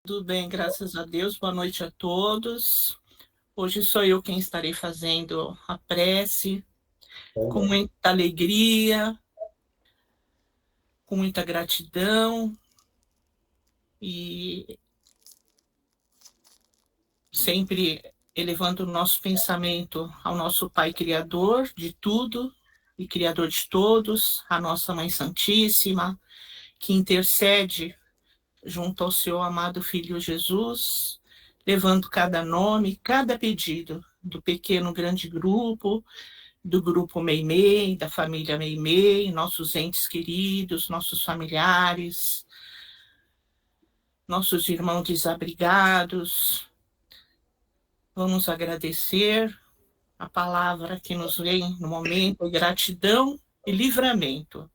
Tudo bem, graças a Deus. Boa noite a todos. Hoje sou eu quem estarei fazendo a prece, com muita alegria, com muita gratidão e sempre elevando o nosso pensamento ao nosso Pai Criador de tudo e Criador de todos, a nossa Mãe Santíssima, que intercede junto ao seu amado Filho Jesus, levando cada nome, cada pedido do pequeno grande grupo, do grupo Meimei, da família Meimei, nossos entes queridos, nossos familiares, nossos irmãos desabrigados. Vamos agradecer a palavra que nos vem no momento, gratidão e livramento.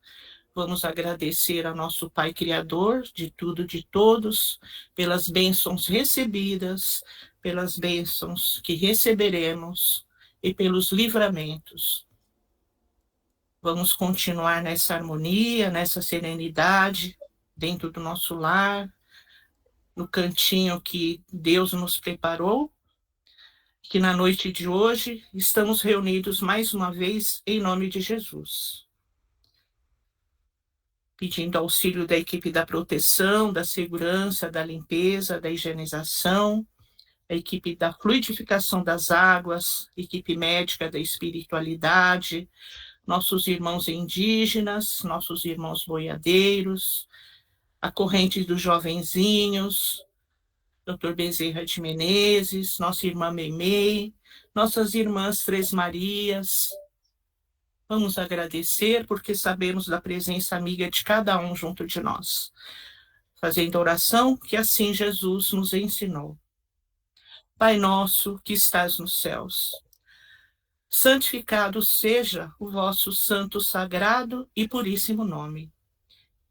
Vamos agradecer ao nosso Pai Criador de tudo, de todos, pelas bênçãos recebidas, pelas bênçãos que receberemos e pelos livramentos. Vamos continuar nessa harmonia, nessa serenidade, dentro do nosso lar, no cantinho que Deus nos preparou, que na noite de hoje estamos reunidos mais uma vez em nome de Jesus, pedindo auxílio da equipe da proteção, da segurança, da limpeza, da higienização, a equipe da fluidificação das águas, equipe médica da espiritualidade, nossos irmãos indígenas, nossos irmãos boiadeiros, a corrente dos jovenzinhos, Dr. Bezerra de Menezes, nossa irmã Meimei, nossas irmãs Três Marias. Vamos agradecer porque sabemos da presença amiga de cada um junto de nós, fazendo oração que assim Jesus nos ensinou. Pai nosso que estás nos céus, santificado seja o vosso santo, sagrado e puríssimo nome,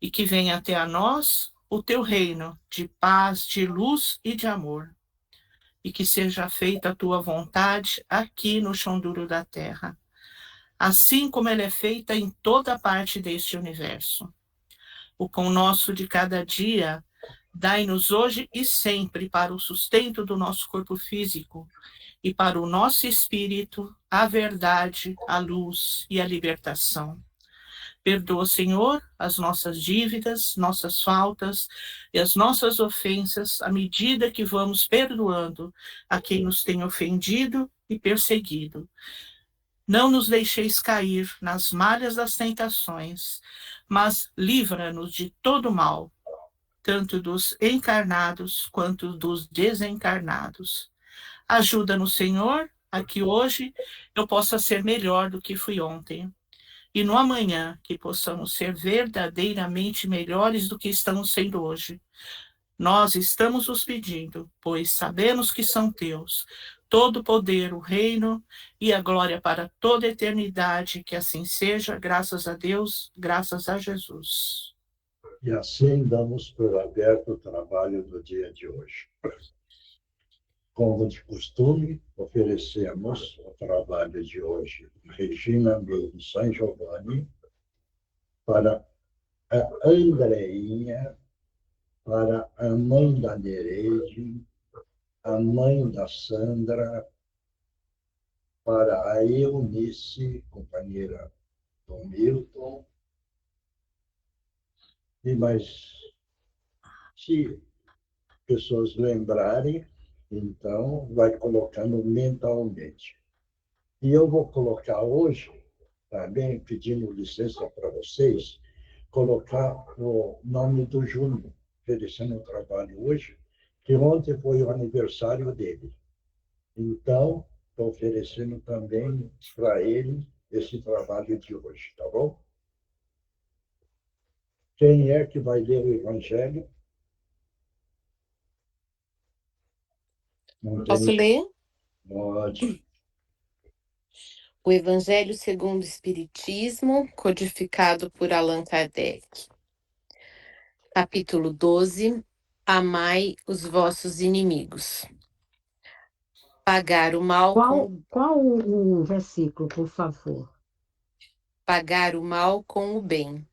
e que venha até a nós o teu reino de paz, de luz e de amor, e que seja feita a tua vontade aqui no chão duro da terra, assim como ela é feita em toda parte deste universo. O pão nosso de cada dia, dai-nos hoje e sempre para o sustento do nosso corpo físico e para o nosso espírito a verdade, a luz e a libertação. Perdoa, Senhor, as nossas dívidas, nossas faltas e as nossas ofensas, à medida que vamos perdoando a quem nos tem ofendido e perseguido. Não nos deixeis cair nas malhas das tentações, mas livra-nos de todo mal, tanto dos encarnados quanto dos desencarnados. Ajuda-nos, Senhor, a que hoje eu possa ser melhor do que fui ontem. E no amanhã, que possamos ser verdadeiramente melhores do que estamos sendo hoje. Nós estamos os pedindo, pois sabemos que são teus, todo o poder, o reino e a glória para toda a eternidade, que assim seja, graças a Deus, graças a Jesus. E assim damos por aberto o trabalho do dia de hoje. Como de costume, oferecemos o trabalho de hoje, Regina de São Giovanni, para a Andreinha, para a mãe da Nereide, a mãe da Sandra, para a Eunice, companheira do Milton, e mais, se pessoas lembrarem, então vai colocando mentalmente. E eu vou colocar hoje, também pedindo licença para vocês, colocar o nome do Júnior, oferecendo o trabalho hoje, que ontem foi o aniversário dele. Então, estou oferecendo também para ele esse trabalho de hoje, tá bom? Quem é que vai ler o Evangelho? Não Posso tem... ler? Pode. O Evangelho segundo o Espiritismo, codificado por Allan Kardec. Capítulo 12. Amai os vossos inimigos. Pagar o mal Qual o versículo, por favor? Pagar o mal com o bem.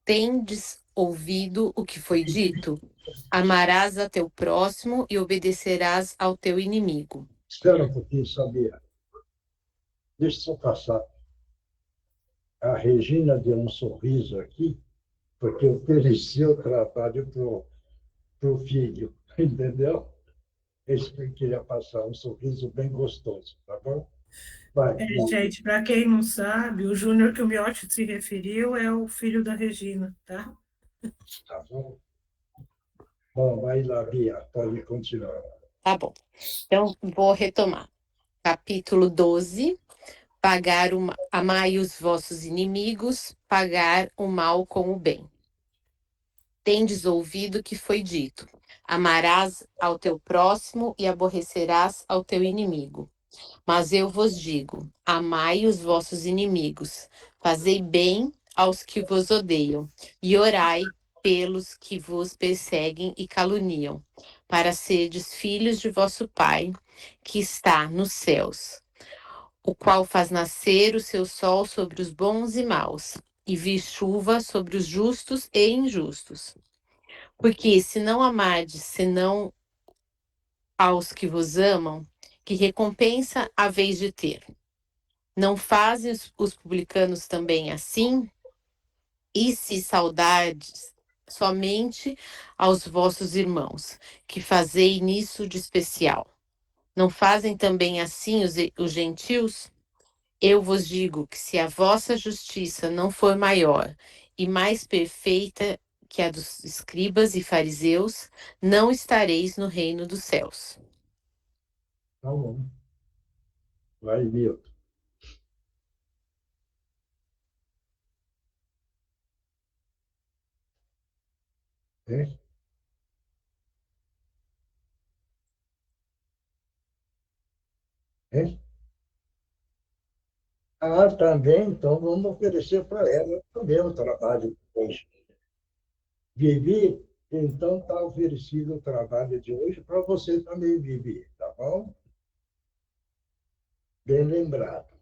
Tendes ouvido o que foi dito? Amarás a teu próximo e obedecerás ao teu inimigo. Espera um pouquinho, Sabia. Deixa eu só passar. A Regina deu um sorriso aqui, porque eu ofereci o trabalho para o filho, entendeu? Esse que queria passar um sorriso bem gostoso, tá bom? Vai, Gente, para quem não sabe, o Júnior que o Miotti se referiu é o filho da Regina, tá? tá bom? Bom, vai lá, Bia, pode continuar. Tá bom. Então, vou retomar. Capítulo 12. Amai os vossos inimigos, pagar o mal com o bem. Tendes ouvido que foi dito: amarás ao teu próximo e aborrecerás ao teu inimigo. Mas eu vos digo: amai os vossos inimigos, fazei bem aos que vos odeiam, e orai pelos que vos perseguem e caluniam, para serdes filhos de vosso Pai, que está nos céus, o qual faz nascer o seu sol sobre os bons e maus, e vir chuva sobre os justos e injustos. Porque se não amardes, senão aos que vos amam, que recompensa haveis de ter? Não fazem os publicanos também assim? E se saudardes somente aos vossos irmãos, que fazei nisso de especial? Não fazem também assim os gentios? Eu vos digo que se a vossa justiça não for maior e mais perfeita que a dos escribas e fariseus, não estareis no reino dos céus. Tá bom. Vai, Milton. É? É? Ah, também, então vamos oferecer para ela também o trabalho hoje. Vivi, então está oferecido o trabalho de hoje para você também, Vivi, tá bom? Bem lembrado.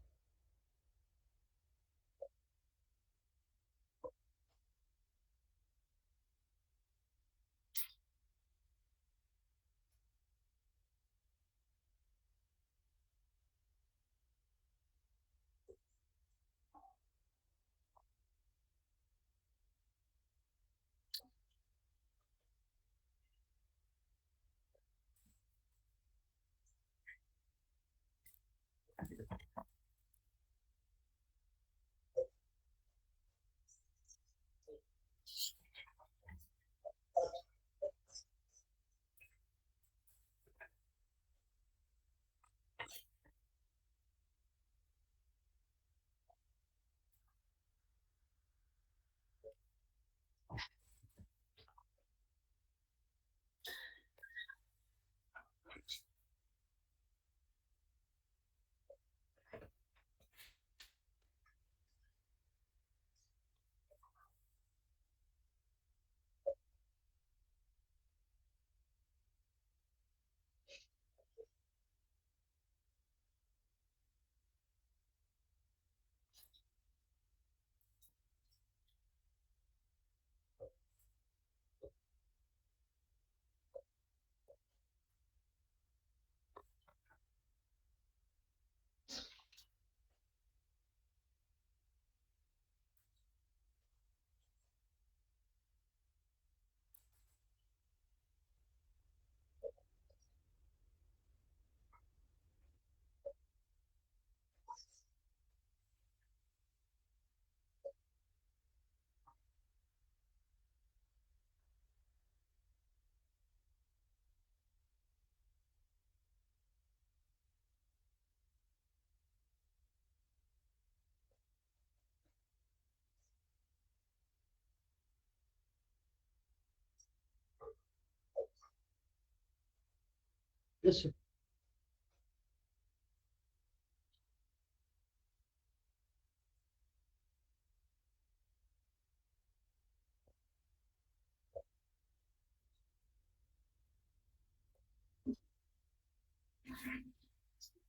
Esse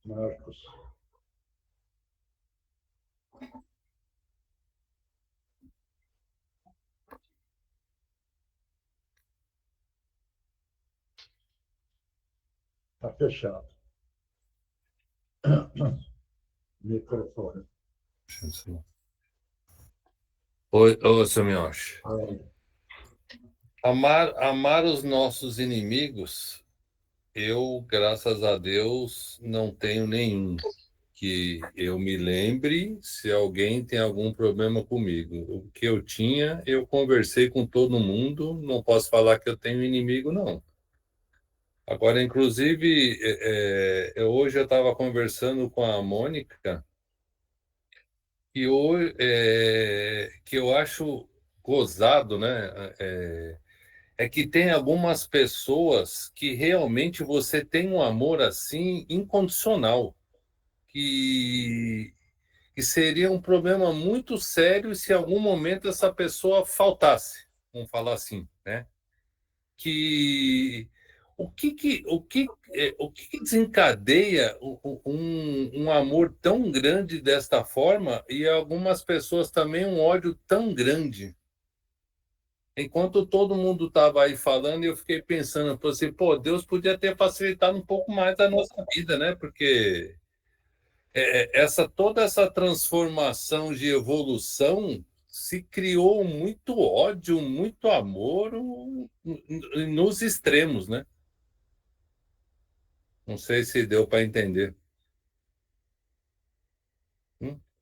Marcos. Está fechado. Microfone. Ô, seu Mioche, Aí. amar os nossos inimigos, eu, graças a Deus, não tenho nenhum que eu me lembre se alguém tem algum problema comigo. O que eu tinha, eu conversei com todo mundo, não posso falar que eu tenho inimigo, não. Agora, inclusive, hoje eu estava conversando com a Mônica que eu acho gozado, né? É que tem algumas pessoas que realmente você tem um amor assim incondicional, que, que seria um problema muito sério se em algum momento essa pessoa faltasse, vamos falar assim, né? Que o que que desencadeia um amor tão grande desta forma e algumas pessoas também um ódio tão grande? Enquanto todo mundo estava aí falando, eu fiquei pensando, assim, pô, Deus podia ter facilitado um pouco mais a nossa vida, né? Porque toda essa transformação de evolução se criou muito ódio, muito amor nos extremos, né? Não sei se deu para entender.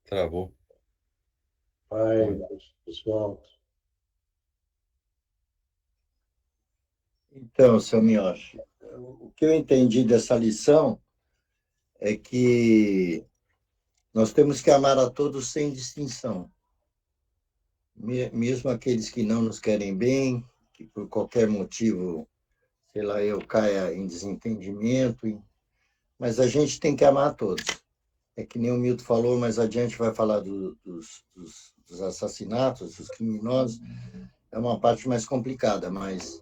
Travou. Vai, pessoal. Então, seu Mioshi, o que eu entendi dessa lição é que nós temos que amar a todos sem distinção, mesmo aqueles que não nos querem bem, que por qualquer motivo, sei lá, eu caia em desentendimento, mas a gente tem que amar a todos. É que nem o Milton falou, mais adiante vai falar dos assassinatos, dos criminosos, é uma parte mais complicada, mas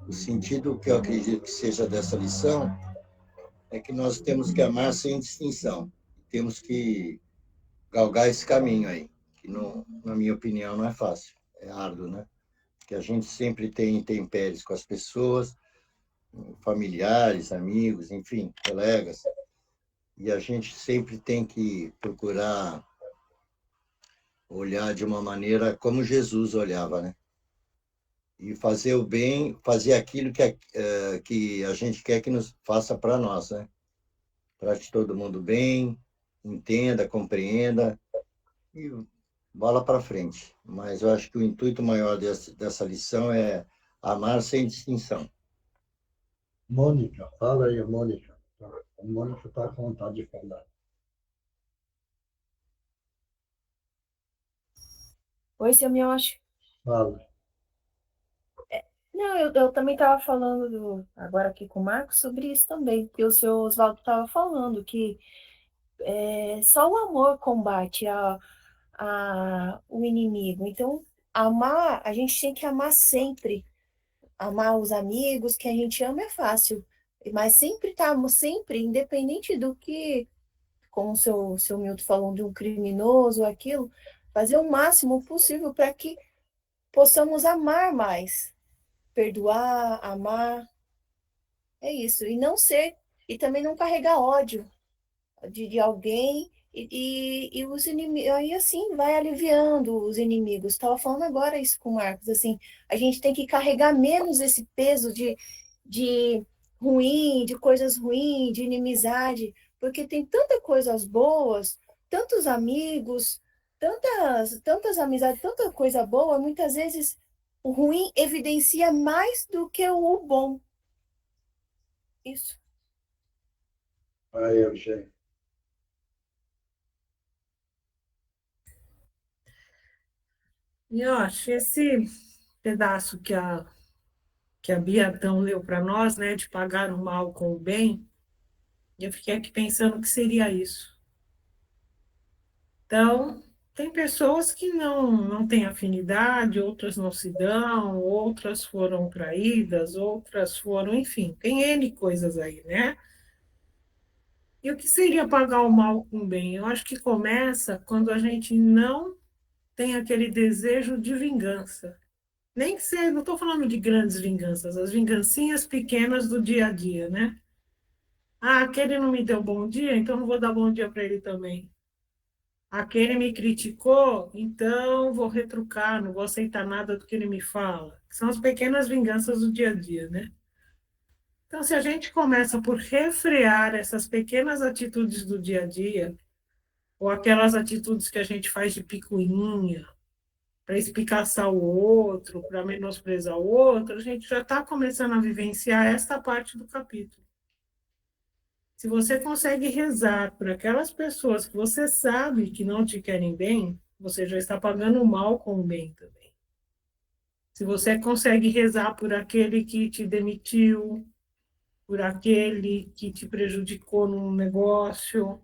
o sentido que eu acredito que seja dessa lição é que nós temos que amar sem distinção. Temos que galgar esse caminho aí, que, não, na minha opinião, não é fácil, é árduo, né? Que a gente sempre tem intempéries com as pessoas, familiares, amigos, enfim, colegas, e a gente sempre tem que procurar olhar de uma maneira como Jesus olhava, né? E fazer o bem, fazer aquilo que a gente quer que nos faça para nós, né? Trate todo mundo bem, entenda, compreenda e bola para frente. Mas eu acho que o intuito maior dessa lição é amar sem distinção. Mônica, fala aí, Mônica. A Mônica está com vontade de falar. Oi, seu Mioshi. Fala. Não, eu também estava falando agora aqui com o Marcos sobre isso também, que o seu Oswaldo estava falando que só o amor combate o inimigo. Então, a gente tem que amar sempre. Amar os amigos que a gente ama é fácil, mas sempre, independente do que, como o seu Milton falou, de um criminoso ou aquilo, fazer o máximo possível para que possamos amar mais. Perdoar, amar, é isso. E também não carregar ódio de alguém e os inimigos, aí assim vai aliviando os inimigos. Estava falando agora isso com o Marcos, assim, a gente tem que carregar menos esse peso de ruim, de coisas ruins, de inimizade, porque tem tantas coisas boas, tantos amigos, tantas amizades, tanta coisa boa, muitas vezes o ruim evidencia mais do que o bom. Isso. Aí, Eugênio. E eu acho esse pedaço que a Biatão leu para nós, né, de pagar o mal com o bem, eu fiquei aqui pensando o que seria isso. Então, tem pessoas que não têm afinidade, outras não se dão, outras foram traídas, outras foram, enfim, tem N coisas aí, né? E o que seria pagar o mal com o bem? Eu acho que começa quando a gente não tem aquele desejo de vingança. Nem que seja, não estou falando de grandes vinganças, as vingancinhas pequenas do dia a dia, né? Ah, aquele não me deu bom dia, então não vou dar bom dia para ele também. Aquele me criticou, então vou retrucar, não vou aceitar nada do que ele me fala. São as pequenas vinganças do dia a dia, né? Então, se a gente começa por refrear essas pequenas atitudes do dia a dia, ou aquelas atitudes que a gente faz de picuinha, para espicaçar o outro, para menosprezar o outro, a gente já está começando a vivenciar esta parte do capítulo. Se você consegue rezar por aquelas pessoas que você sabe que não te querem bem, você já está pagando o mal com o bem também. Se você consegue rezar por aquele que te demitiu, por aquele que te prejudicou num negócio,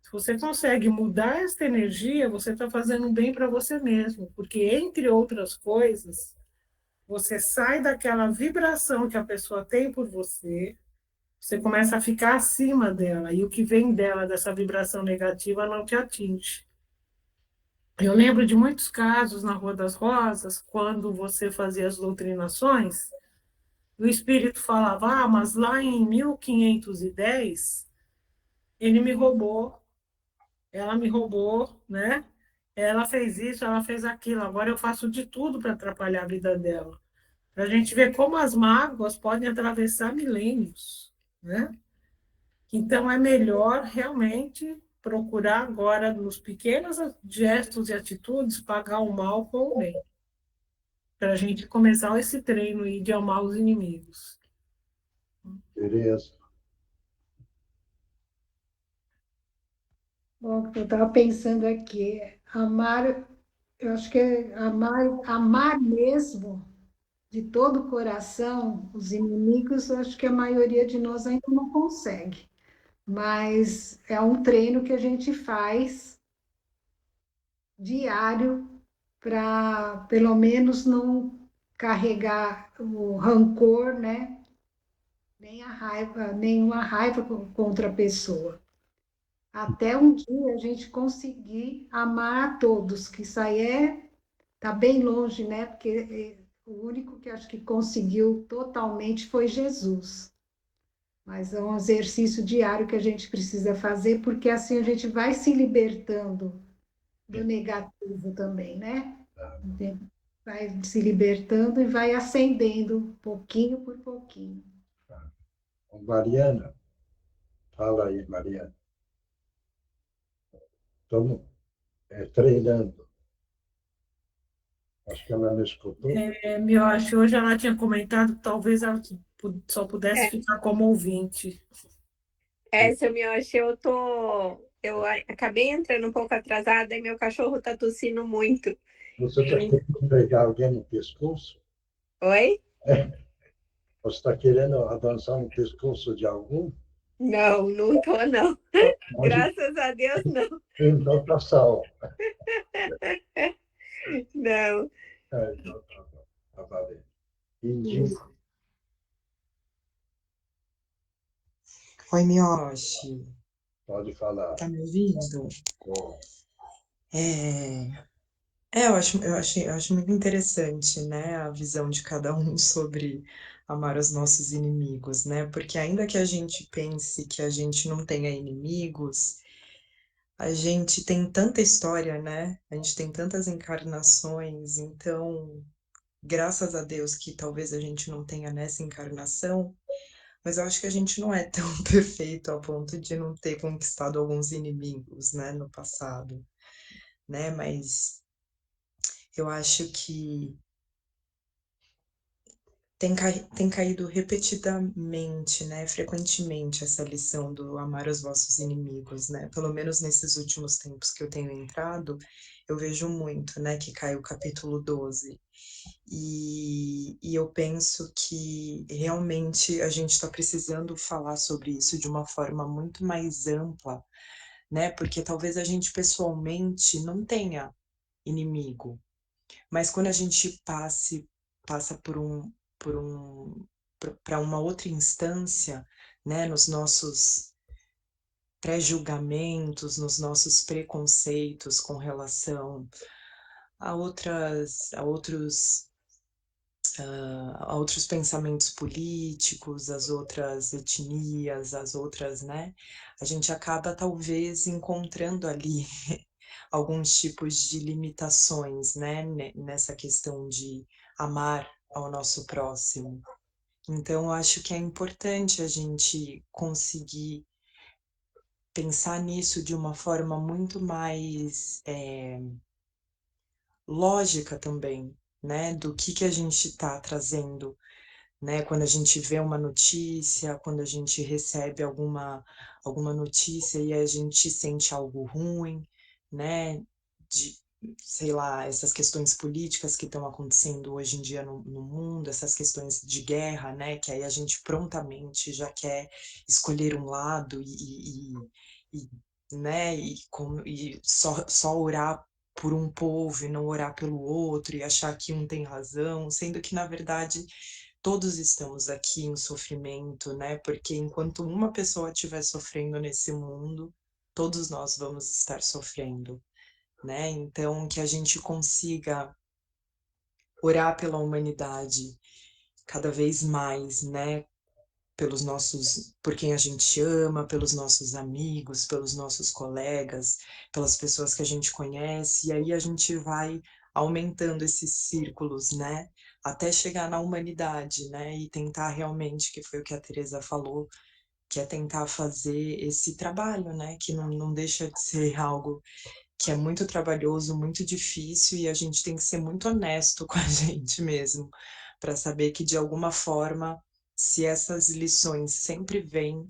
se você consegue mudar essa energia, você está fazendo bem para você mesmo, porque, entre outras coisas, você sai daquela vibração que a pessoa tem por você, você começa a ficar acima dela, e o que vem dela, dessa vibração negativa, não te atinge. Eu lembro de muitos casos na Rua das Rosas, quando você fazia as doutrinações, o espírito falava, ah, mas lá em 1510, ele me roubou, ela me roubou, né? Ela fez isso, ela fez aquilo, agora eu faço de tudo para atrapalhar a vida dela. Para a gente ver como as mágoas podem atravessar milênios, né? Então, é melhor realmente procurar agora, nos pequenos gestos e atitudes, pagar o mal com o bem, para a gente começar esse treino aí de amar os inimigos. Tereza. Bom, eu estava pensando aqui, amar, eu acho que é amar mesmo, de todo o coração, os inimigos, eu acho que a maioria de nós ainda não consegue. Mas é um treino que a gente faz diário para, pelo menos, não carregar o rancor, né? Nem a raiva, nenhuma raiva contra a pessoa. Até um dia a gente conseguir amar a todos, que isso aí tá bem longe, né? Porque o único que acho que conseguiu totalmente foi Jesus. Mas é um exercício diário que a gente precisa fazer, porque assim a gente vai se libertando do negativo também, né? Vai se libertando e vai acendendo pouquinho por pouquinho. Mariana, fala aí, Mariana. Estamos treinando. Acho que ela não escutou. Eu acho que hoje ela tinha comentado que talvez ela só pudesse ficar como ouvinte. Seu Mioche, eu acabei entrando um pouco atrasada e meu cachorro tá tossindo muito. Você está querendo pegar alguém no pescoço? Oi? Você está querendo avançar no pescoço de algum? Não, não tô, não. Onde Graças a Deus, não. então está salvo. Não. Então tá valendo. Indico. Oi, Miyoshi. Pode falar. Tá me ouvindo? Bom, Eu acho muito interessante, né, a visão de cada um sobre amar os nossos inimigos, né? Porque ainda que a gente pense que a gente não tenha inimigos, a gente tem tanta história, né? A gente tem tantas encarnações, então, graças a Deus que talvez a gente não tenha nessa encarnação, mas eu acho que a gente não é tão perfeito a ponto de não ter conquistado alguns inimigos, né, no passado, né? Mas eu acho que tem caído repetidamente, né, frequentemente essa lição do amar os vossos inimigos, né? Pelo menos nesses últimos tempos que eu tenho entrado, eu vejo muito, né, que cai o capítulo 12. E eu penso que realmente a gente está precisando falar sobre isso de uma forma muito mais ampla, né? Porque talvez a gente pessoalmente não tenha inimigo, mas quando a gente passa para uma outra instância, né, nos nossos pré-julgamentos, nos nossos preconceitos com relação a outros a outros pensamentos políticos, as outras etnias, as outras, né? A gente acaba talvez encontrando ali alguns tipos de limitações, né, nessa questão de amar ao nosso próximo. Então, eu acho que é importante a gente conseguir pensar nisso de uma forma muito mais lógica também, né, do que a gente está trazendo, né, quando a gente vê uma notícia, quando a gente recebe alguma notícia e a gente sente algo ruim, né, de, sei lá, essas questões políticas que estão acontecendo hoje em dia no mundo, essas questões de guerra, né, que aí a gente prontamente já quer escolher um lado e né, e só orar por um povo e não orar pelo outro e achar que um tem razão, sendo que, na verdade, todos estamos aqui em sofrimento, né? Porque enquanto uma pessoa estiver sofrendo nesse mundo, todos nós vamos estar sofrendo, né? Então, que a gente consiga orar pela humanidade cada vez mais, né? Por quem a gente ama, pelos nossos amigos, pelos nossos colegas, pelas pessoas que a gente conhece, e aí a gente vai aumentando esses círculos, né? Até chegar na humanidade, né? E tentar realmente, que foi o que a Teresa falou, que é tentar fazer esse trabalho, né? Que não deixa de ser algo que é muito trabalhoso, muito difícil, e a gente tem que ser muito honesto com a gente mesmo, para saber que de alguma forma, se essas lições sempre vêm,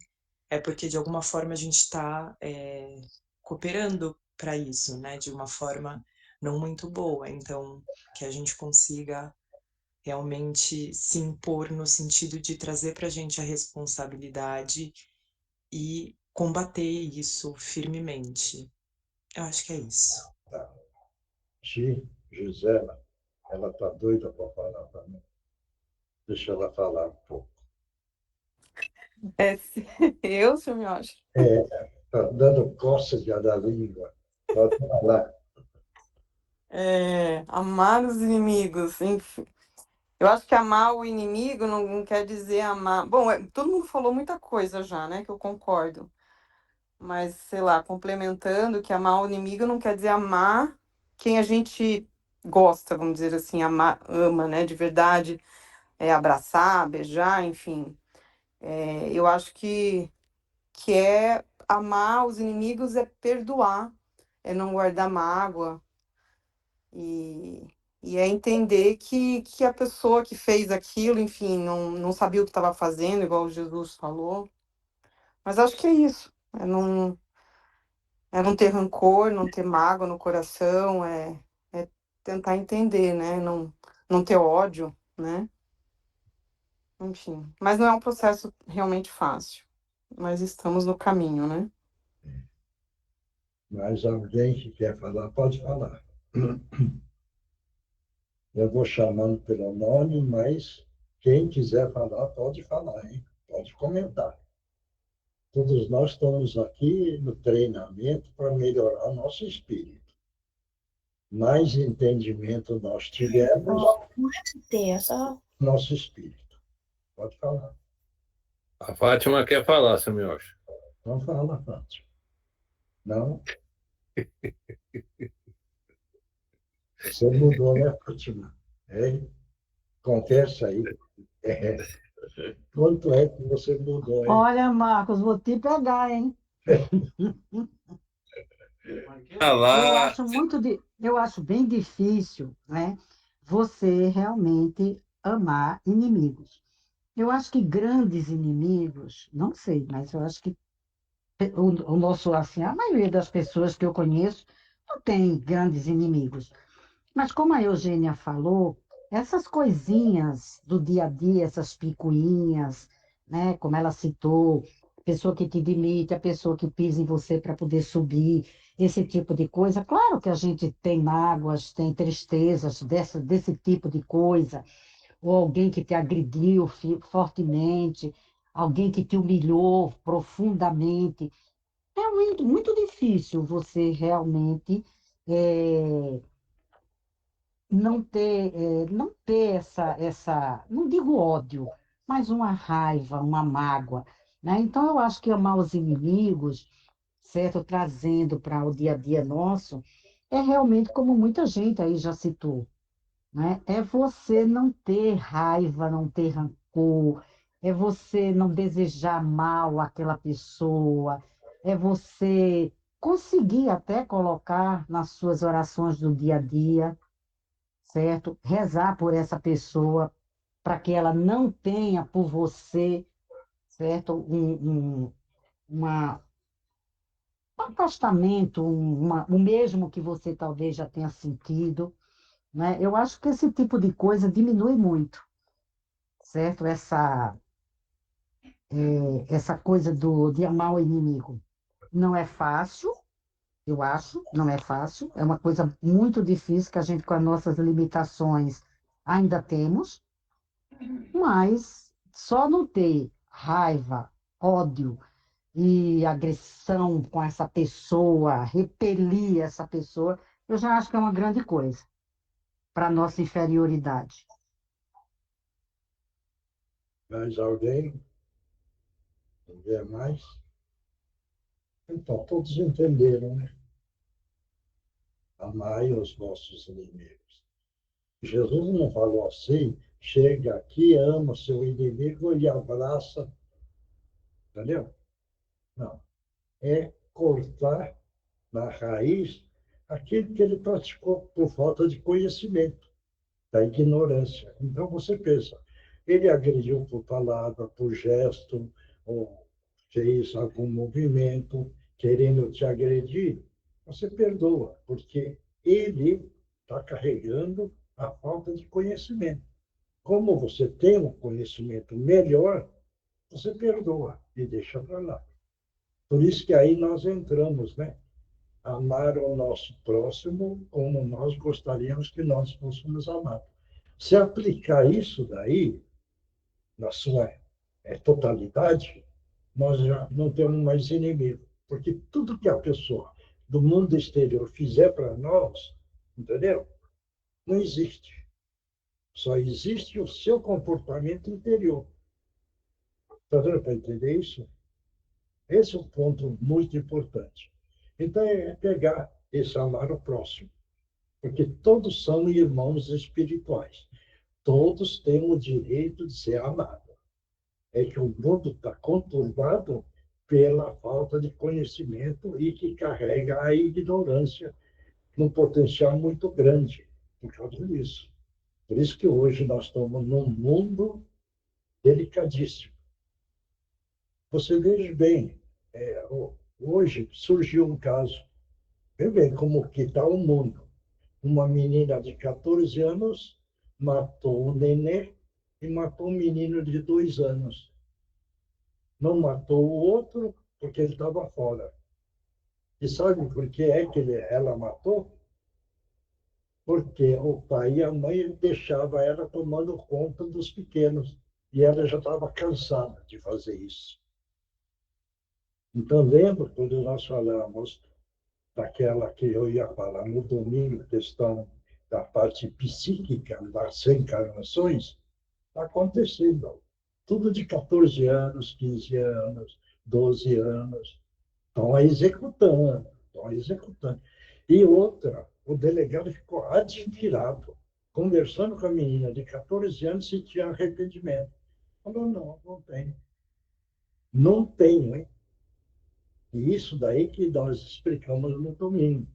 é porque de alguma forma a gente está cooperando para isso, né? De uma forma não muito boa. Então, que a gente consiga realmente se impor no sentido de trazer para a gente a responsabilidade e combater isso firmemente. Eu acho que é isso. Tá. Gisela, ela está doida para falar para mim. Deixa ela falar um pouco. Eu, senhor Miocha? Está dando cócega da língua. Pode falar. Amar os inimigos, enfim. Eu acho que amar o inimigo não quer dizer amar. Bom, todo mundo falou muita coisa já, né? Que eu concordo. Mas, sei lá, complementando, que amar o inimigo não quer dizer amar quem a gente gosta, vamos dizer assim, ama, né? De verdade, abraçar, beijar, enfim. Eu acho que amar os inimigos é perdoar, é não guardar mágoa e é entender que a pessoa que fez aquilo, enfim, não sabia o que estava fazendo, igual Jesus falou. Mas acho que é isso. É não ter rancor, não ter mágoa no coração, é tentar entender, né? Não ter ódio, né? Enfim. Mas não é um processo realmente fácil. Mas estamos no caminho, né? Mas alguém que quer falar, pode falar. Eu vou chamando pelo nome, mas quem quiser falar, pode falar, hein? Pode comentar. Todos nós estamos aqui no treinamento para melhorar nosso espírito. Mais entendimento nós tivermos, nosso espírito. Pode falar. A Fátima quer falar, seu Miocha. Não fala, Fátima. Não? Você mudou, né, Fátima? Confessa aí. Quanto é que você mudou, hein? Olha, Marcos, vou te pegar, hein? Eu acho bem difícil, né, você realmente amar inimigos. Eu acho que grandes inimigos, não sei, mas eu acho que o nosso, assim, a maioria das pessoas que eu conheço não tem grandes inimigos. Mas como a Eugênia falou, essas coisinhas do dia a dia, essas picuinhas, né, como ela citou, a pessoa que te limite, a pessoa que pisa em você para poder subir, esse tipo de coisa. Claro que a gente tem mágoas, tem tristezas desse tipo de coisa, ou alguém que te agrediu fortemente, alguém que te humilhou profundamente. É muito, muito difícil você realmente não ter não digo ódio, mas uma raiva, uma mágoa, né? Então, eu acho que amar os inimigos, certo? Trazendo para o dia a dia nosso, é realmente como muita gente aí já citou, né? É você não ter raiva, não ter rancor, é você não desejar mal àquela pessoa, é você conseguir até colocar nas suas orações do dia a dia, certo? Rezar por essa pessoa para que ela não tenha por você, certo? Uma, um afastamento, o mesmo que você talvez já tenha sentido, né? Eu acho que esse tipo de coisa diminui muito, certo? Essa coisa de amar o inimigo. Não é fácil, eu acho, não é fácil. É uma coisa muito difícil que a gente, com as nossas limitações, ainda temos, mas só não ter raiva, ódio e agressão com essa pessoa, repelir essa pessoa, eu já acho que é uma grande coisa para a nossa inferioridade. Mais alguém? Não vê mais? Então, todos entenderam, né? Amai os vossos inimigos. Jesus não falou assim, chega aqui, ama seu inimigo e abraça, entendeu? Não. É cortar na raiz aquilo que ele praticou por falta de conhecimento, da ignorância. Então você pensa, ele agrediu por palavra, por gesto, ou fez algum movimento querendo te agredir, você perdoa, porque ele está carregando a falta de conhecimento. Como você tem um conhecimento melhor, você perdoa e deixa para lá. Por isso que aí nós entramos, né? Amar o nosso próximo como nós gostaríamos que nós fôssemos amados. Se aplicar isso daí, na sua totalidade, nós já não temos mais inimigo. Porque tudo que a pessoa do mundo exterior fizer para nós, entendeu? Não existe. Só existe o seu comportamento interior. Está dando para entender isso? Esse é um ponto muito importante. Então, é pegar esse amar o próximo. Porque todos são irmãos espirituais. Todos têm o direito de ser amados. É que o mundo está conturbado pela falta de conhecimento e que carrega a ignorância num potencial muito grande por causa disso. Por isso que hoje nós estamos num mundo delicadíssimo. Você veja bem, hoje surgiu um caso, vê bem como que está o mundo. Uma menina de 14 anos matou o nenê e matou um menino de 2 anos. Não matou o outro porque ele estava fora. E sabe por que é que ela matou? Porque o pai e a mãe deixavam ela tomando conta dos pequenos. E ela já estava cansada de fazer isso. Então, lembra quando nós falamos daquela que eu ia falar no domingo, questão da parte psíquica das reencarnações? Está acontecendo. Tudo de 14 anos, 15 anos, 12 anos. Estão executando, estão executando. E outra, o delegado ficou admirado, conversando com a menina de 14 anos se tinha arrependimento. Falou, não, não tem. Não tenho, hein? E isso daí que nós explicamos no domingo.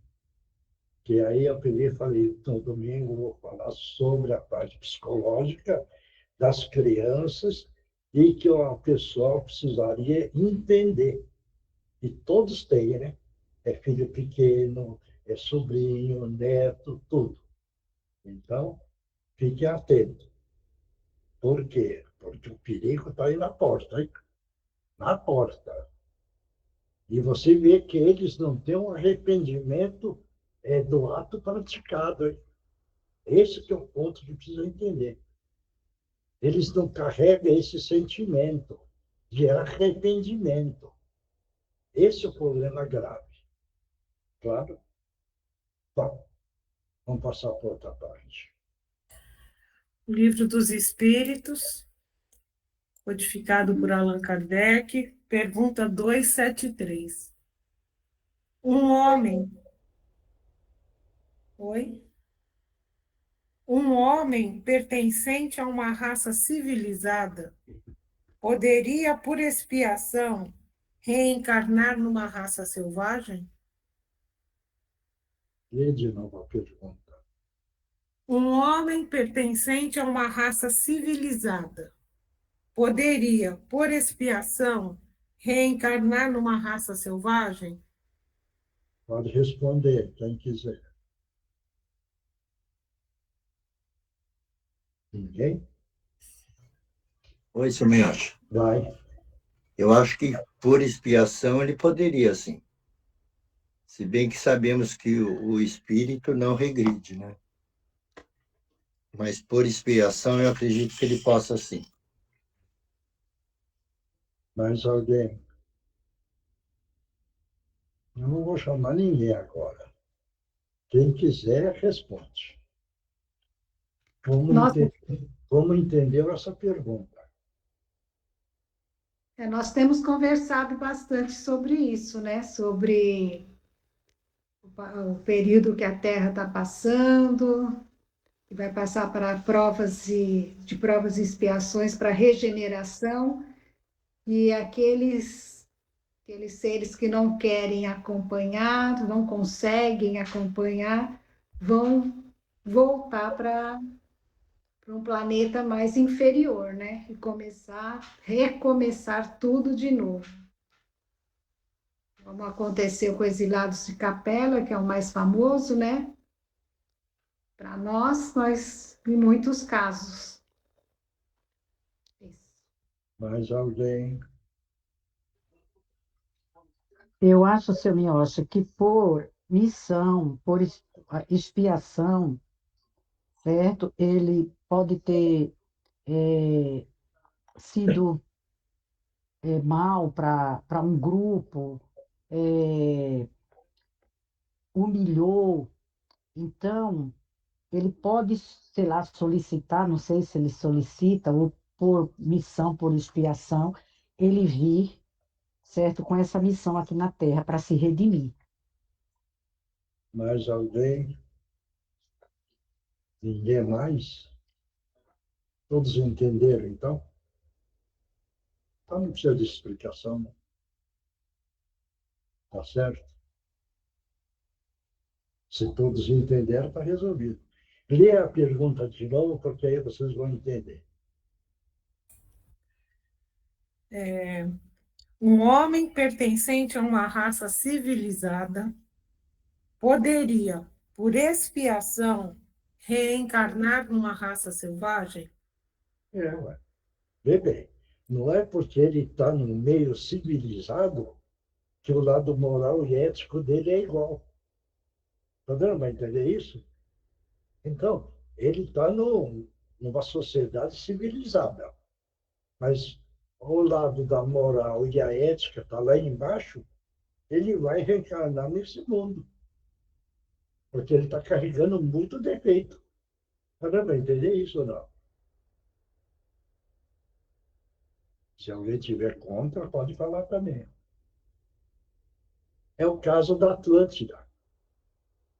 Que aí eu peguei e falei, no domingo eu vou falar sobre a parte psicológica das crianças e que o pessoal precisaria entender. E todos têm, né? É filho pequeno, é sobrinho, neto, tudo. Então, fique atento. Por quê? Porque o perigo está aí na porta, hein? Na porta. E você vê que eles não têm um arrependimento do ato praticado, hein? Esse que é o ponto que precisa entender. Eles não carregam esse sentimento de arrependimento. Esse é o problema grave. Claro? Bom, Vamos passar para outra parte. Livro dos Espíritos, codificado por Allan Kardec, pergunta 273. Um homem. Oi? Um homem pertencente a uma raça civilizada poderia, por expiação, reencarnar numa raça selvagem? Lê de novo a pergunta. Um homem pertencente a uma raça civilizada poderia, por expiação, reencarnar numa raça selvagem? Pode responder, quem quiser. Ninguém? Oi, seu Miocha. Vai. Eu acho que por expiação ele poderia, sim. Se bem que sabemos que o espírito não regride, né? Mas por expiação eu acredito que ele possa, sim. Mais alguém? Eu não vou chamar ninguém agora. Quem quiser, responde. Como entendeu essa pergunta? Nós temos conversado bastante sobre isso, né? Sobre o período que a Terra está passando, que vai passar para de provas e expiações para regeneração, e aqueles seres que não querem acompanhar, não conseguem acompanhar, vão voltar para um planeta mais inferior, né? E recomeçar tudo de novo. Como aconteceu com Exilados de Capela, que é o mais famoso, né? Para nós, em muitos casos. Isso. Mais alguém? Eu acho, seu Miocha, que por missão, por expiação, certo? Ele pode ter sido mal para um grupo, humilhou. Então, ele pode, sei lá, solicitar, não sei se ele solicita, ou por missão, por expiação, ele vir, certo, com essa missão aqui na Terra para se redimir. Mais alguém? Ninguém mais? Todos entenderam, então? Então não precisa de explicação, né? Tá certo? Se todos entenderam, está resolvido. Lê a pergunta de novo, porque aí vocês vão entender. Um homem pertencente a uma raça civilizada poderia, por expiação, reencarnar numa raça selvagem? Ué. Vê bem, não é porque ele está no meio civilizado que o lado moral e ético dele é igual. Está dando para entender isso? Então, ele está numa sociedade civilizada, mas o lado da moral e a ética está lá embaixo, ele vai reencarnar nesse mundo, porque ele está carregando muito defeito. Está dando para entender isso ou não? Se alguém tiver contra, pode falar também. É o caso da Atlântida.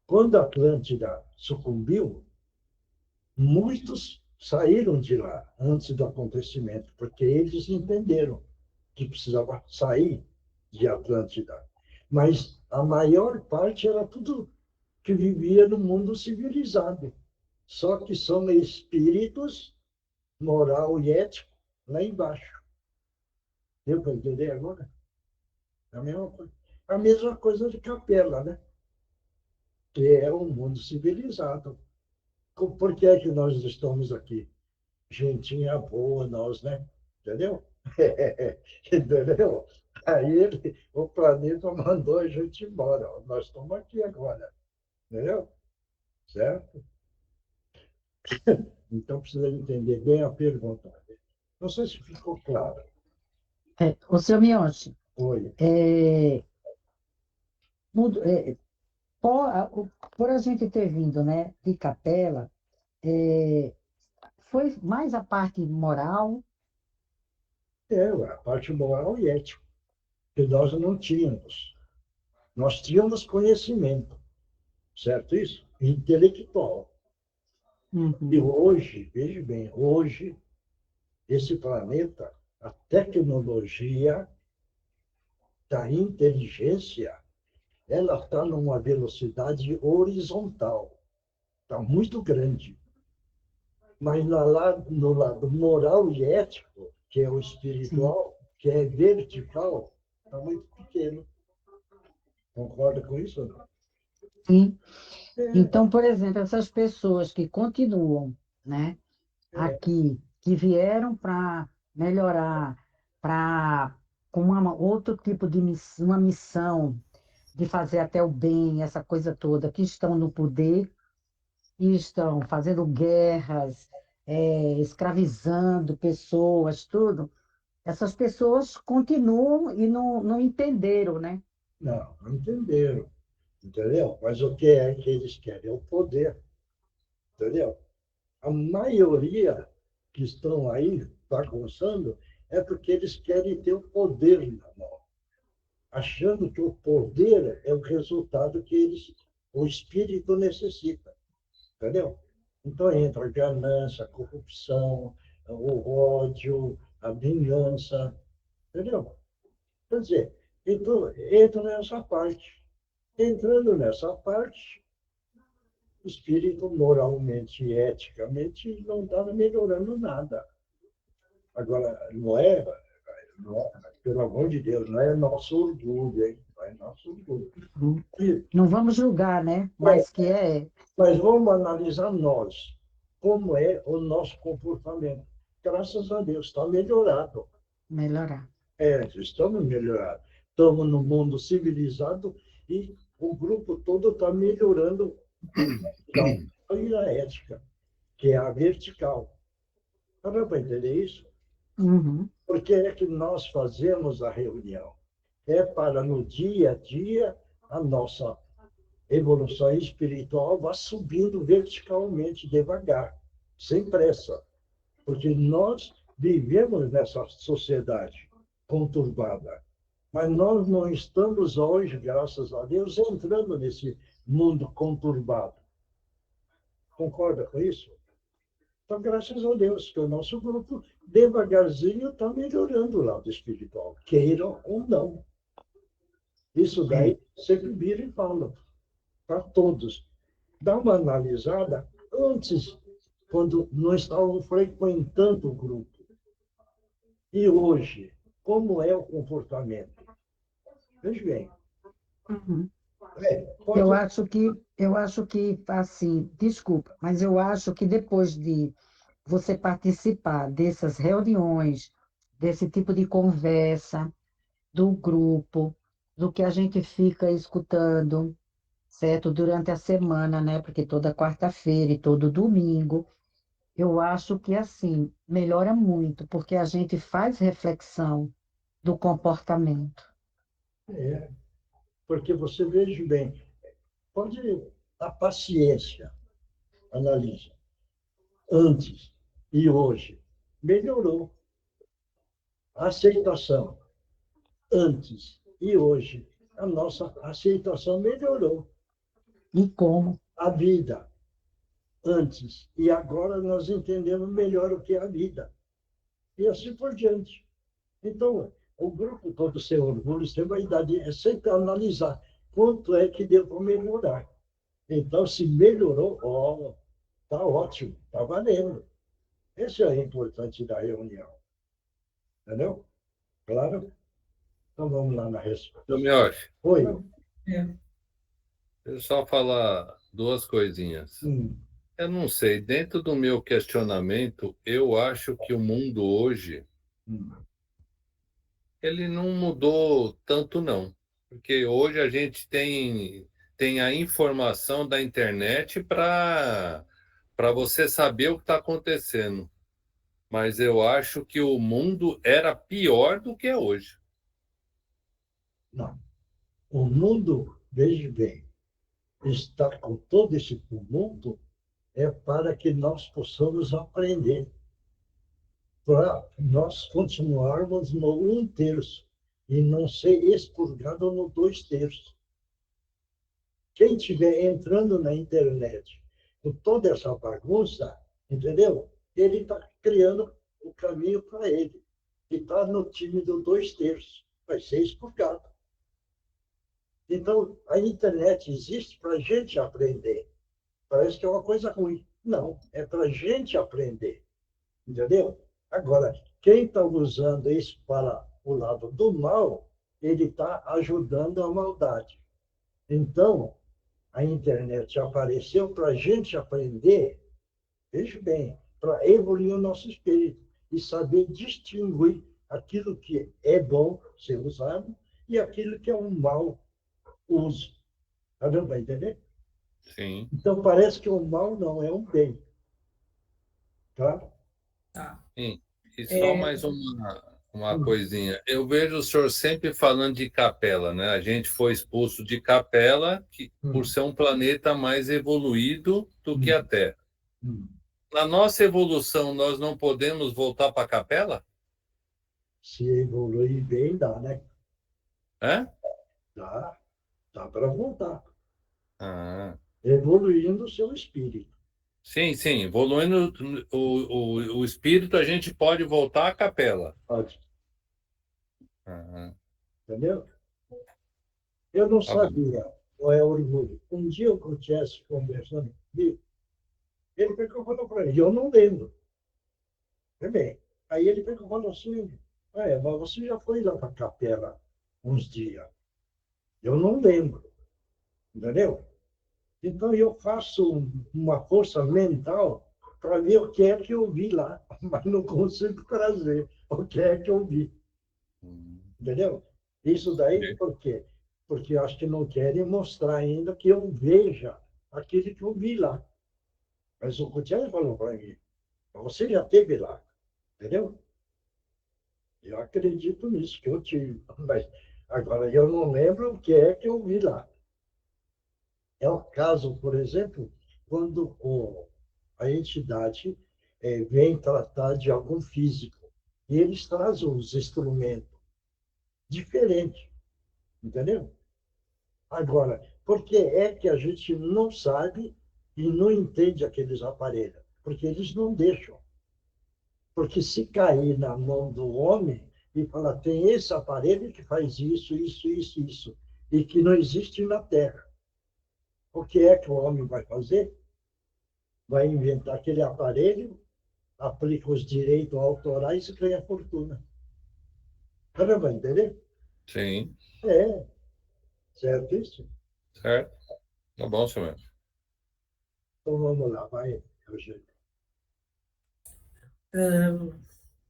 Quando a Atlântida sucumbiu, muitos saíram de lá antes do acontecimento, porque eles entenderam que precisava sair de Atlântida. Mas a maior parte era tudo que vivia no mundo civilizado. Só que são espíritos, moral e ético, lá embaixo. Deu para entender agora? É a mesma coisa. A mesma coisa de Capela, né? Que é um mundo civilizado. Por que é que nós estamos aqui? Gentinha boa, nós, né? Entendeu? Entendeu? O planeta mandou a gente embora. Nós estamos aqui agora. Entendeu? Certo? Então, precisa entender bem a pergunta. Não sei se ficou claro. O seu Miochi, Oi. Por a gente ter vindo, né, de Capela, é, foi mais a parte moral. A parte moral e ética, que nós não tínhamos. Nós tínhamos conhecimento, certo isso? Intelectual. E Uhum. hoje, veja bem, hoje, esse planeta, a tecnologia da inteligência, ela está numa velocidade horizontal, está muito grande. Mas no lado moral e ético, que é o Sim, espiritual, que é vertical, está muito pequeno. Concorda com isso ou não? sim. É, Então, por exemplo, essas pessoas que continuam, né, é, aqui, que vieram para melhorar, para com outro tipo de uma missão de fazer até o bem, essa coisa toda, que estão no poder e estão fazendo guerras, escravizando pessoas, tudo. Essas pessoas continuam e não entenderam, né? não entenderam, entendeu? Mas o que é que eles querem? É o poder, entendeu? A maioria que estão aí bagunçando é porque eles querem ter o poder na mão, achando que o poder é o resultado que o espírito necessita, entendeu? Então entra a ganância, a corrupção, o ódio, a vingança, entendeu? Quer dizer, então, entra nessa parte. Entrando nessa parte, o espírito moralmente e eticamente não está melhorando nada. Agora, pelo amor de Deus, não é nosso orgulho, hein? Não é nosso orgulho. Não E, não vamos julgar, né? Mas que é mas vamos analisar nós, como é o nosso comportamento. Graças a Deus, está melhorado. melhorar. Estamos melhorando. Estamos no mundo civilizado e o grupo todo está melhorando e a ética, que é a vertical. Dá para entender isso? Uhum. Por que é que nós fazemos a reunião? É para, no dia a dia, a nossa evolução espiritual vá subindo verticalmente, devagar, sem pressa. Porque nós vivemos nessa sociedade conturbada. Mas nós não estamos hoje, graças a Deus, entrando nesse mundo conturbado. Concorda com isso? Então, graças a Deus, que o nosso grupo, devagarzinho, está melhorando o lado espiritual, queiram ou não. Isso daí sempre vira e fala para todos. Dá uma analisada antes, quando não estavam frequentando o grupo. E hoje, como é o comportamento? Veja bem. Uhum. Pode... Eu acho que, assim, desculpa, mas eu acho que depois de você participar dessas reuniões, desse tipo de conversa, do grupo, do que a gente fica escutando, certo? Durante a semana, né? Porque toda quarta-feira e todo domingo, eu acho que, assim, melhora muito, porque a gente faz reflexão do comportamento. Porque você veja bem, pode a paciência, analisa, antes e hoje, melhorou. A aceitação, antes e hoje, a nossa aceitação melhorou. E como? A vida, antes e agora, nós entendemos melhor o que é a vida. E assim por diante. Então, o grupo todo sem orgulho, sem vaidade, é sempre analisar quanto é que deu para melhorar. Então, se melhorou, está ótimo, está valendo. Esse é o importante da reunião. Entendeu? Claro? Então, vamos lá na resposta. Mioche, Oi. É. deixa eu só falar duas coisinhas. Eu não sei, dentro do meu questionamento, eu acho que o mundo hoje, ele não mudou tanto, não. Porque hoje a gente tem a informação da internet para você saber o que está acontecendo. Mas eu acho que o mundo era pior do que é hoje. Não. O mundo, veja bem, está com todo esse tumulto é para que nós possamos aprender, para nós continuarmos no 1/3 e não ser expurgado no 2/3. Quem estiver entrando na internet com toda essa bagunça, entendeu? Ele está criando o caminho para ele. E está no time do 2/3. Vai ser expurgado. Então, a internet existe para a gente aprender. Parece que é uma coisa ruim. Não, é para a gente aprender. Entendeu? Agora, quem está usando isso para o lado do mal, ele está ajudando a maldade. Então, a internet apareceu para a gente aprender, veja bem, para evoluir o nosso espírito e saber distinguir aquilo que é bom ser usado e aquilo que é um mau uso. Está dando para entender? Sim. Então, parece que o mal não é um bem. Tá? Tá. Sim. E só mais uma coisinha. Eu vejo o senhor sempre falando de Capela, né? A gente foi expulso de Capela por ser um planeta mais evoluído do que a Terra. Na nossa evolução, nós não podemos voltar para a Capela? Se evoluir bem, dá, né? É? Dá para voltar. Ah. Evoluindo o seu espírito. Sim, sim. Evoluindo o espírito, a gente pode voltar à Capela. Pode. Ah. Entendeu? Eu não sabia qual é o orgulho. Um dia eu estivesse conversando comigo, ele pegou e falou para ele, eu não lembro. Bem, aí ele pegou e falou assim, mas você já foi lá para a Capela uns dias. Eu não lembro. Entendeu? Então eu faço uma força mental para ver o que é que eu vi lá, mas não consigo trazer o que é que eu vi. Entendeu? Isso daí por quê? Porque eu acho que não querem mostrar ainda que eu veja aquilo que eu vi lá. Mas o Gutierrez falou para mim, você já esteve lá, entendeu? Eu acredito nisso, que eu tive. Mas agora eu não lembro o que é que eu vi lá. É o caso, por exemplo, quando a entidade vem tratar de algum físico, e eles trazem os instrumentos diferentes, entendeu? Agora, por que é que a gente não sabe e não entende aqueles aparelhos? Porque eles não deixam. Porque se cair na mão do homem e falar, tem esse aparelho que faz isso, isso, isso, isso, e que não existe na Terra. O que é que o homem vai fazer? Vai inventar aquele aparelho, aplica os direitos autorais e ganha fortuna. Caramba, entendeu? Sim. É. Certo isso? Certo. Tá bom, senhor. Então vamos lá, vai, Eugênio.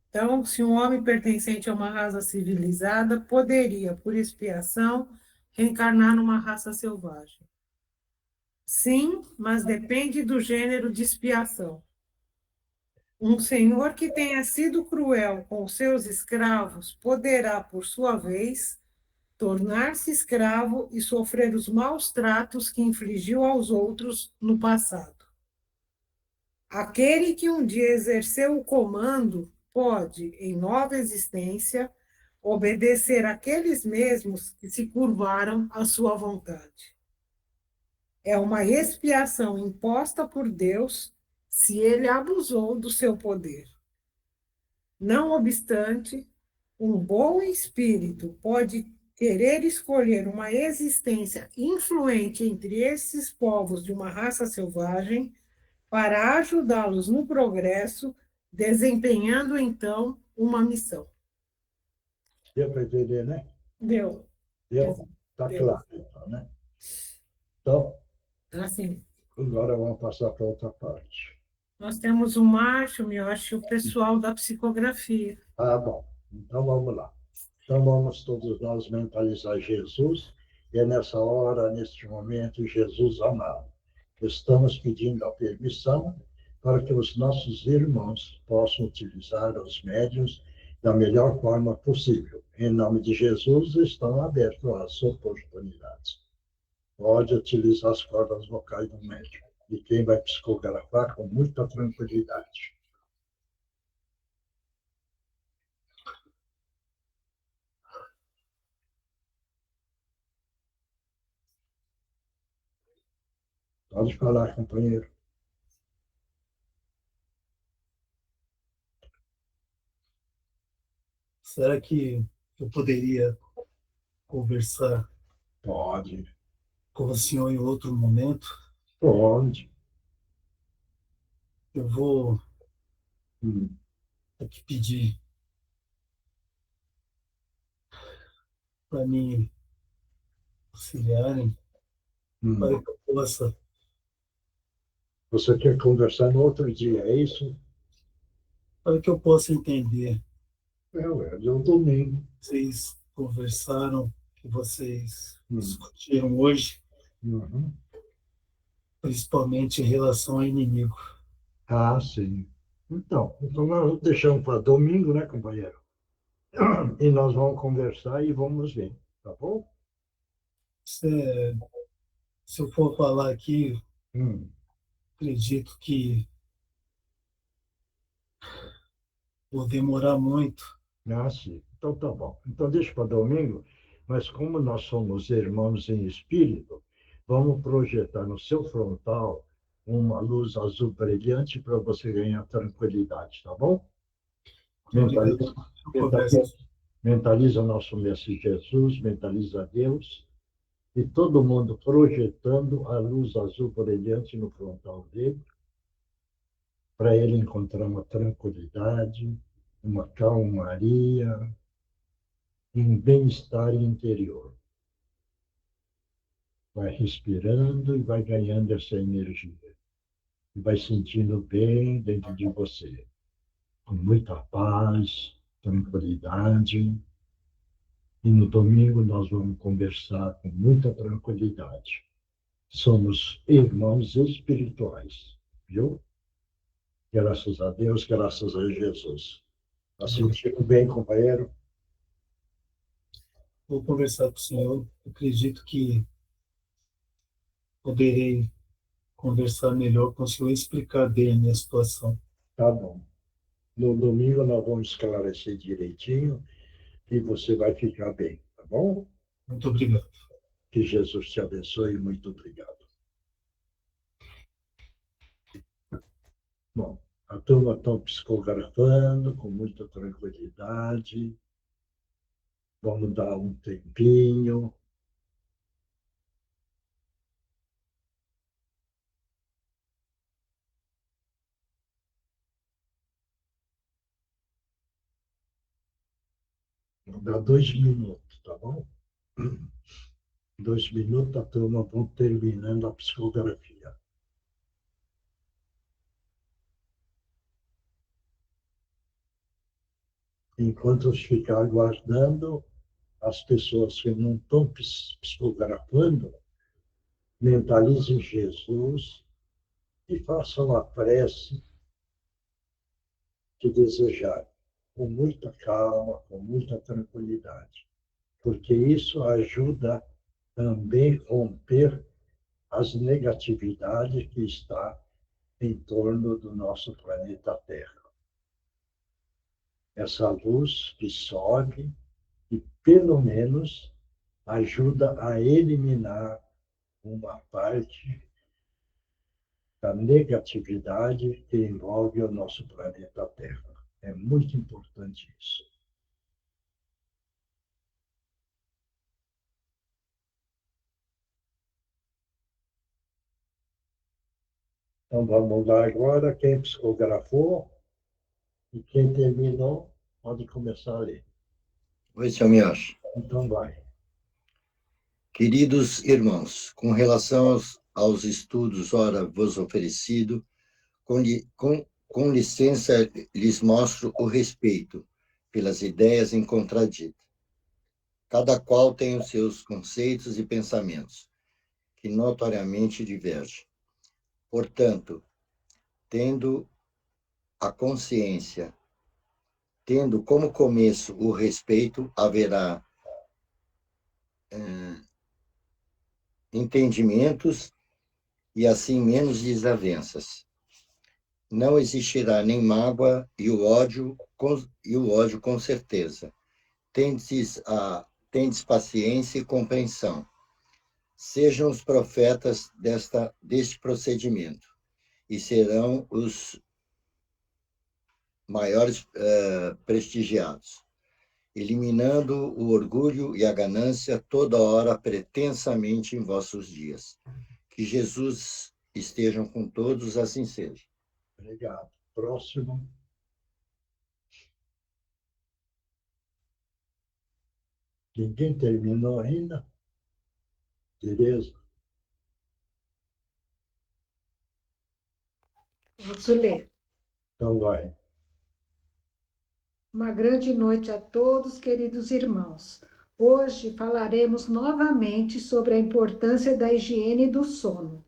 Então, se um homem pertencente a uma raça civilizada poderia, por expiação, reencarnar numa raça selvagem. Sim, mas depende do gênero de expiação. Um senhor que tenha sido cruel com os seus escravos poderá, por sua vez, tornar-se escravo e sofrer os maus tratos que infligiu aos outros no passado. Aquele que um dia exerceu o comando pode, em nova existência, obedecer àqueles mesmos que se curvaram à sua vontade. É uma expiação imposta por Deus se ele abusou do seu poder. Não obstante, um bom espírito pode querer escolher uma existência influente entre esses povos de uma raça selvagem para ajudá-los no progresso, desempenhando então uma missão. Deu para entender, né? Deu. Deu? Está claro, então, né? Então, assim, agora vamos passar para outra parte. Nós temos o Márcio, eu acho, o pessoal da psicografia. Ah, bom. Então vamos lá. Então vamos todos nós mentalizar Jesus, e é nessa hora, neste momento, Jesus amado. Estamos pedindo a permissão para que os nossos irmãos possam utilizar os médiuns da melhor forma possível. Em nome de Jesus, estão abertas as oportunidades. pode utilizar as cordas vocais do médium. E quem vai psicografar com muita tranquilidade. Pode falar, companheiro. Será que eu poderia conversar Pode. com o senhor em outro momento? Pode. Eu vou aqui pedir para me auxiliarem, para que eu possa. Você quer conversar no outro dia, é isso? Para que eu possa entender. É um domingo. Vocês conversaram, que vocês discutiram hoje, principalmente em relação ao inimigo. Ah, sim. Então nós deixamos para domingo, né, companheiro? E nós vamos conversar e vamos ver, tá bom? Se eu for falar aqui, acredito que vou demorar muito. Ah, sim. Então tá bom. Então deixa para domingo, mas como nós somos irmãos em espírito, vamos projetar no seu frontal uma luz azul brilhante para você ganhar tranquilidade, tá bom? Mentaliza o nosso Mestre Jesus, mentaliza Deus, e todo mundo projetando a luz azul brilhante no frontal dele, para ele encontrar uma tranquilidade, uma calmaria, um bem-estar interior. Vai respirando e vai ganhando essa energia. E vai sentindo bem dentro de você, com muita paz, tranquilidade. E no domingo nós vamos conversar com muita tranquilidade. Somos irmãos espirituais, viu? Graças a Deus, graças a Jesus. Está sentindo bem, companheiro? Vou conversar com o senhor. Acredito que poderei conversar melhor com o senhor e explicar bem a minha situação. Tá bom. No domingo nós vamos esclarecer direitinho e você vai ficar bem, tá bom? Muito obrigado. Que Jesus te abençoe. Muito obrigado. Bom, a turma está psicografando com muita tranquilidade. Vamos dar um tempinho. Vamos dar 2 minutos, tá bom? 2 minutos, a turma vai terminando a psicografia. Enquanto ficar aguardando, as pessoas que não estão psicografando, mentalizem Jesus e façam a prece que desejarem, com muita calma, com muita tranquilidade, porque isso ajuda também a romper as negatividades que está em torno do nosso planeta Terra. Essa luz que sobe e, pelo menos, ajuda a eliminar uma parte da negatividade que envolve o nosso planeta Terra. É muito importante isso. Então vamos lá agora, quem psicografou e quem terminou, pode começar a ler. Oi, seu Miyoshi. Então vai. Queridos irmãos, com relação aos estudos ora vos oferecido, com licença lhes mostro o respeito pelas ideias em contradito. Cada qual tem os seus conceitos e pensamentos, que notoriamente divergem. Portanto, tendo a consciência, tendo como começo o respeito, haverá entendimentos e assim menos desavenças. Não existirá nem mágoa e o ódio com certeza. Tendes paciência e compreensão. Sejam os profetas deste procedimento e serão os maiores prestigiados, eliminando o orgulho e a ganância toda hora pretensamente em vossos dias. Que Jesus estejam com todos, assim seja. Obrigado. Próximo. Ninguém terminou ainda? Tereza? Posso ler. Então vai. Uma grande noite a todos, queridos irmãos. Hoje falaremos novamente sobre a importância da higiene do sono,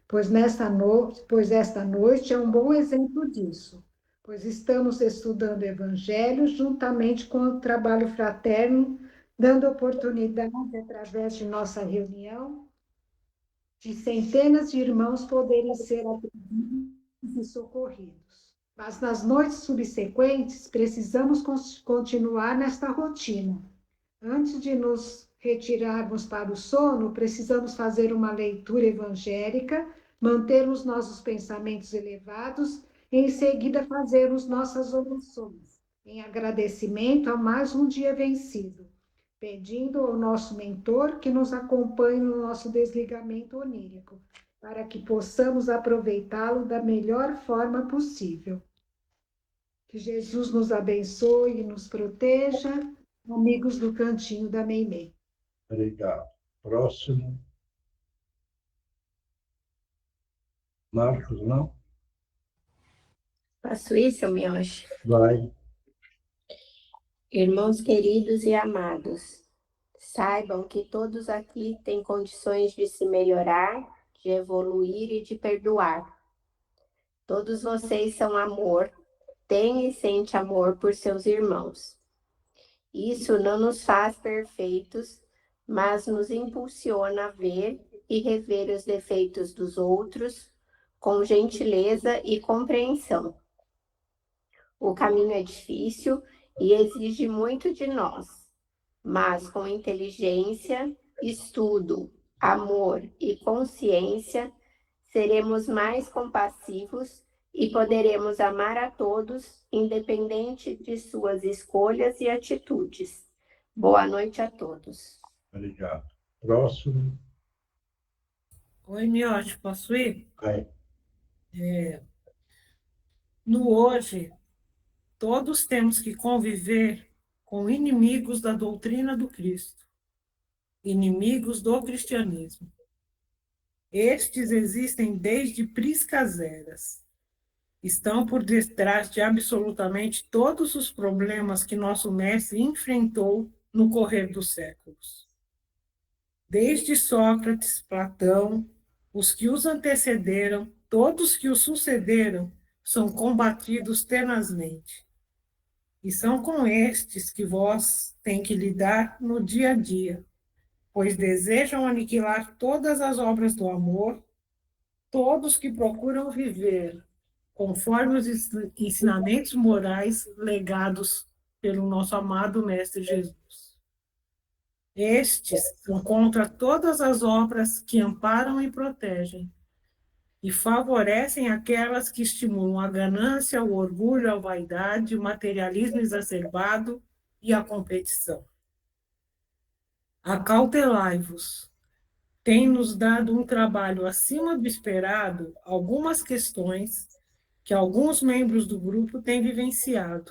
pois esta noite é um bom exemplo disso, pois estamos estudando o Evangelho juntamente com o trabalho fraterno, dando oportunidade, através de nossa reunião, de centenas de irmãos poderem ser atendidos e socorridos. Mas nas noites subsequentes, precisamos continuar nesta rotina. Antes de nos retirarmos para o sono, precisamos fazer uma leitura evangélica, mantermos nossos pensamentos elevados e, em seguida, fazermos nossas orações, em agradecimento a mais um dia vencido, pedindo ao nosso mentor que nos acompanhe no nosso desligamento onírico, para que possamos aproveitá-lo da melhor forma possível. Que Jesus nos abençoe e nos proteja, amigos do Cantinho da Meimei. Obrigado. Próximo. Marcos, não? Faço isso, Mioche. Vai. Irmãos queridos e amados, saibam que todos aqui têm condições de se melhorar, de evoluir e de perdoar. Todos vocês são amor, têm e sentem amor por seus irmãos. Isso não nos faz perfeitos, mas nos impulsiona a ver e rever os defeitos dos outros com gentileza e compreensão. O caminho é difícil e exige muito de nós, mas com inteligência, estudo, amor e consciência, seremos mais compassivos e poderemos amar a todos, independente de suas escolhas e atitudes. Boa noite a todos. Obrigado. Próximo. Oi, Miote, posso ir? Vai. No hoje, todos temos que conviver com inimigos da doutrina do Cristo, inimigos do cristianismo. Estes existem desde priscas eras. Estão por detrás de absolutamente todos os problemas que nosso mestre enfrentou no correr dos séculos. Desde Sócrates, Platão, os que os antecederam, todos que os sucederam, são combatidos tenazmente. E são com estes que vós tem que lidar no dia a dia, pois desejam aniquilar todas as obras do amor, todos que procuram viver conforme os ensinamentos morais legados pelo nosso amado Mestre Jesus. Estes são contra todas as obras que amparam e protegem, e favorecem aquelas que estimulam a ganância, o orgulho, a vaidade, o materialismo exacerbado e a competição. Acautelai-vos. Tem-nos dado um trabalho acima do esperado algumas questões que alguns membros do grupo têm vivenciado,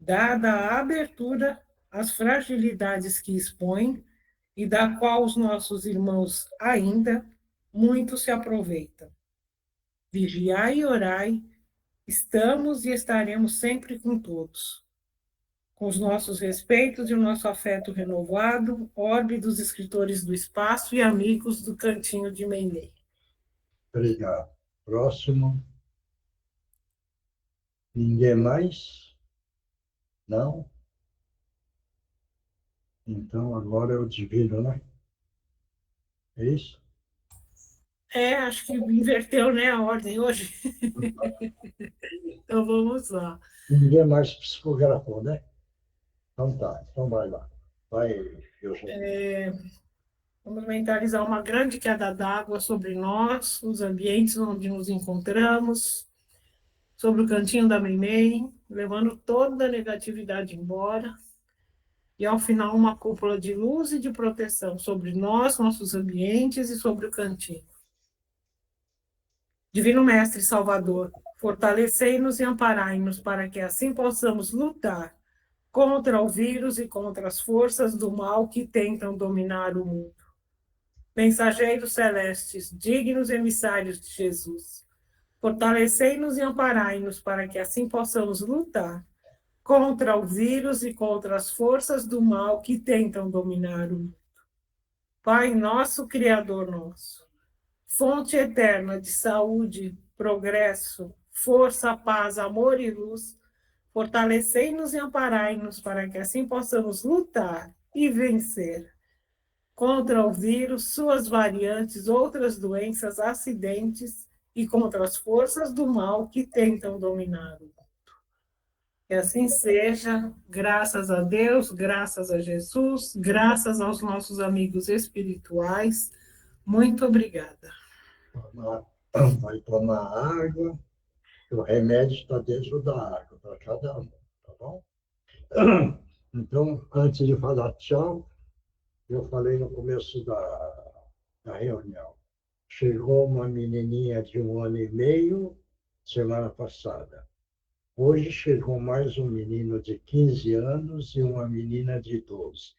dada a abertura às fragilidades que expõem e da qual os nossos irmãos ainda muito se aproveitam. Vigiai e orai, estamos e estaremos sempre com todos. Com os nossos respeitos e o nosso afeto renovado, orbe dos escritores do espaço e amigos do Cantinho de Meimei. Obrigado. Próximo. Ninguém mais? Não? Então, agora eu divido, né? É isso? Acho que inverteu, né, a ordem hoje. Então vamos lá. Ninguém mais psicografou, né? Então tá, então vai lá. Vai, Eugênio. Vamos mentalizar uma grande queda d'água sobre nós, os ambientes onde nos encontramos, sobre o cantinho da Meimei, levando toda a negatividade embora. E, ao final, uma cúpula de luz e de proteção sobre nós, nossos ambientes e sobre o cantinho. Divino Mestre Salvador, fortalecei-nos e amparai-nos para que assim possamos lutar contra o vírus e contra as forças do mal que tentam dominar o mundo. Mensageiros celestes, dignos emissários de Jesus, fortalecei-nos e amparai-nos para que assim possamos lutar contra o vírus e contra as forças do mal que tentam dominar o mundo. Pai nosso, Criador nosso, fonte eterna de saúde, progresso, força, paz, amor e luz, fortalecei-nos e amparai-nos para que assim possamos lutar e vencer contra o vírus, suas variantes, outras doenças, acidentes e contra as forças do mal que tentam dominar o mundo. Que assim seja, graças a Deus, graças a Jesus, graças aos nossos amigos espirituais. Muito obrigada. Vai tomar água, o remédio está dentro da água, para cada um, tá bom? Então, antes de falar tchau, eu falei no começo da reunião. Chegou uma menininha de 1 ano e meio, semana passada. Hoje chegou mais um menino de 15 anos e uma menina de 12.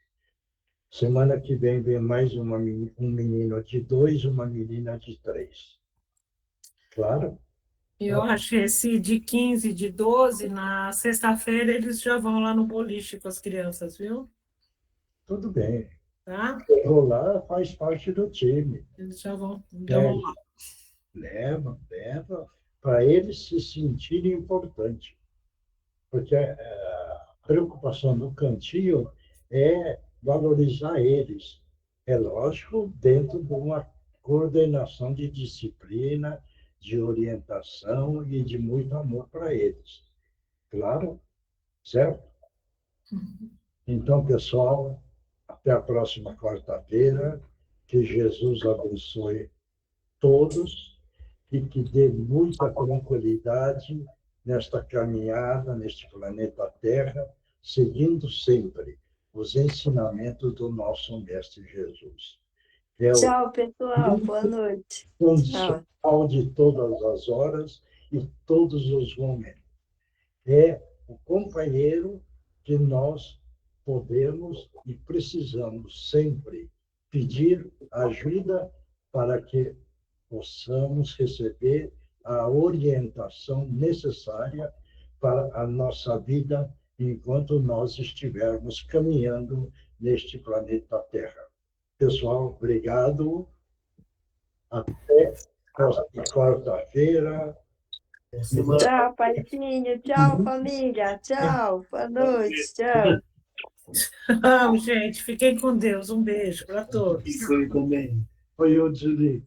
Semana que vem mais um menino de 2 e uma menina de 3. Claro? Eu acho que esse de 15, de 12, na sexta-feira eles já vão lá no boliche com as crianças, viu? Tudo bem. Tá? Rolar faz parte do time. Eles já vão lá. Leva, para eles se sentirem importantes. Porque a preocupação do cantinho é valorizar eles. É lógico, dentro de uma coordenação de disciplina, de orientação e de muito amor para eles. Claro? Certo? Então, pessoal, até a próxima quarta-feira. Que Jesus abençoe todos e que dê muita tranquilidade nesta caminhada, neste planeta Terra, seguindo sempre os ensinamentos do nosso Mestre Jesus. Tchau, pessoal. Boa noite. Condicional de todas as horas e todos os momentos. É o companheiro que nós podemos e precisamos sempre pedir ajuda para que possamos receber a orientação necessária para a nossa vida enquanto nós estivermos caminhando neste planeta Terra. Pessoal, obrigado. Até quarta-feira. Tchau, Paizinho. Tchau, família. Tchau. Boa noite. Tchau. Tchau, gente. Fiquem com Deus. Um beijo para todos. Fiquem também. Oi, Julie.